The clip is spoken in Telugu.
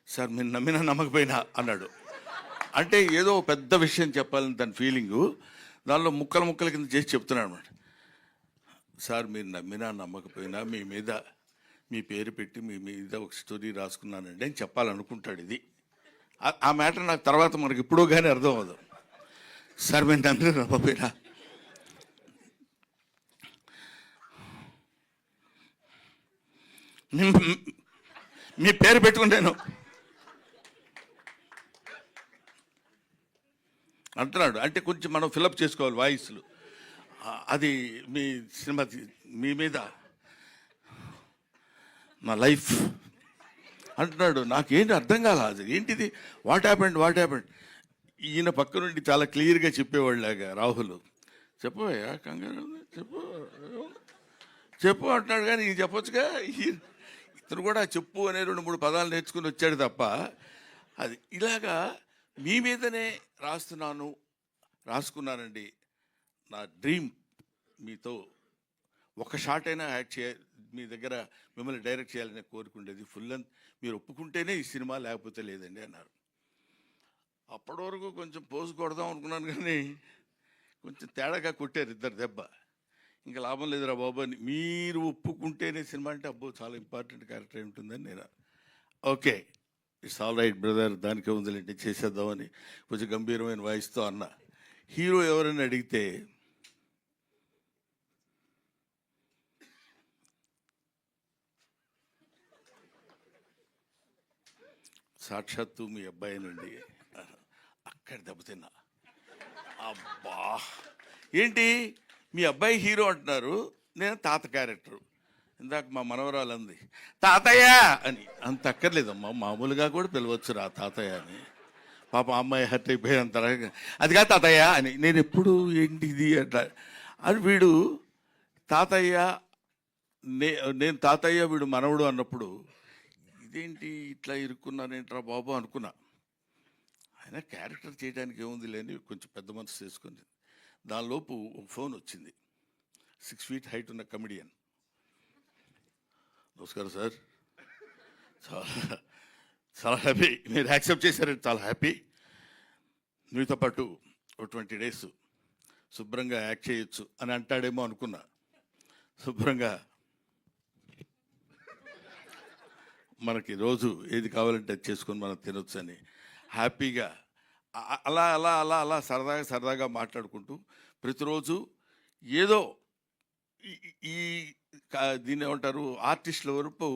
సార్ మీరు నమ్మినా నమ్మకపోయినా అన్నాడు. అంటే ఏదో పెద్ద విషయం చెప్పాలని దాని ఫీలింగు, దానిలో ముక్కల ముక్కల కింద చేసి చెప్తున్నాడు అనమాట. సార్ మీరు నమ్మినా నమ్మకపోయినా మీ మీద మీ పేరు పెట్టి మీ మీద ఒక స్టోరీ రాసుకున్నానండి అని చెప్పాలనుకుంటాడు. ఇది ఆ మ్యాటర్ నాకు తర్వాత మనకి ఇప్పుడు కానీ అర్థం అవ్వదు. సార్ మీరు నమ్మినా నమ్మకపోయినా మీ పేరు పెట్టుకున్నాను అంటున్నాడు. అంటే కొంచెం మనం ఫిలప్ చేసుకోవాలి వాయిస్లు. అది మీ సినిమా మీ మీద నా లైఫ్ అంటున్నాడు. నాకేంటి అర్థం కాల, అది ఏంటిది, వాట్ హ్యాపెండ్. ఈయన పక్క నుండి చాలా క్లియర్గా చెప్పేవాళ్ళలాగా రాహుల్ చెప్పవయ్యా కంగారు చెప్పు అంటున్నాడు. కానీ ఇది చెప్పొచ్చుగా. ఇతను కూడా చెప్పు అనే 2-3 పదాలు నేర్చుకుని వచ్చాడు తప్ప అది ఇలాగా మీ మీదనే రాసుకున్నానండి. నా డ్రీమ్ మీతో ఒక షాట్ అయినా యాక్ట్ మీ దగ్గర మిమ్మల్ని డైరెక్ట్ చేయాలని కోరుకుండేది. ఫుల్ లెంత్ మీరు ఒప్పుకుంటేనే ఈ సినిమా, లేకపోతే లేదండి అన్నారు. అప్పటి వరకు కొంచెం పోజు కొడదాం అనుకున్నాను, కానీ కొంచెం తేడాగా కొట్టారు ఇద్దరు దెబ్బ. ఇంకా లాభం లేదురా బాబు అని. మీరు ఒప్పుకుంటేనే సినిమా అంటే అబ్బో చాలా ఇంపార్టెంట్ క్యారెక్టర్ ఉంటుందని నేను okay it's all right brother, దానికే ఉందిలేంటి చేసేద్దామని కొంచెం గంభీరమైన వాయిస్తో అన్న. హీరో ఎవరైనా అడిగితే సాక్షాత్తు మీ అబ్బాయినండి. అక్కడ దెబ్బతిన్నా. అబ్బా ఏంటి మీ అబ్బాయి హీరో అంటున్నారు, నేను తాత క్యారెక్టరు. ఇందాక మా మనవరాలు అంది తాతయ్య అని. అంత అక్కర్లేదమ్మా, మామూలుగా కూడా పిలవచ్చు రా తాతయ్య అని. పాప అమ్మాయి హర్ట్ అయిపోయి అంత అది కాదు తాతయ్య అని. నేను ఎప్పుడు ఏంటిది అట్లా అని. వీడు తాతయ్య, నేను తాతయ్య, వీడు మనవడు అన్నప్పుడు ఇదేంటి ఇట్లా ఇరుక్కున్నానేంట్రా బాబు అనుకున్నా. ఆయన క్యారెక్టర్ చేయడానికి ఏముంది లేని కొంచెం పెద్ద మనసు చేసుకుంది. దానిలోపు ఒక ఫోన్ వచ్చింది. 6 feet హైట్ ఉన్న కమెడియన్. నమస్కారం సార్, చాలా హ్యాపీ మీరు యాక్సెప్ట్ చేశారంటే చాలా హ్యాపీ. మీతో పాటు ఒక 20 days శుభ్రంగా యాక్ట్ చేయొచ్చు అని అంటాడేమో అనుకున్నా. శుభ్రంగా మనకి రోజు ఏది కావాలంటే అది చేసుకొని మనం తినొచ్చు అని హ్యాపీగా అలా అలా అలా అలా సరదాగా మాట్లాడుకుంటూ ప్రతిరోజు ఏదో ఈ దీన్ని ఏమంటారు ఆర్టిస్టుల వరకు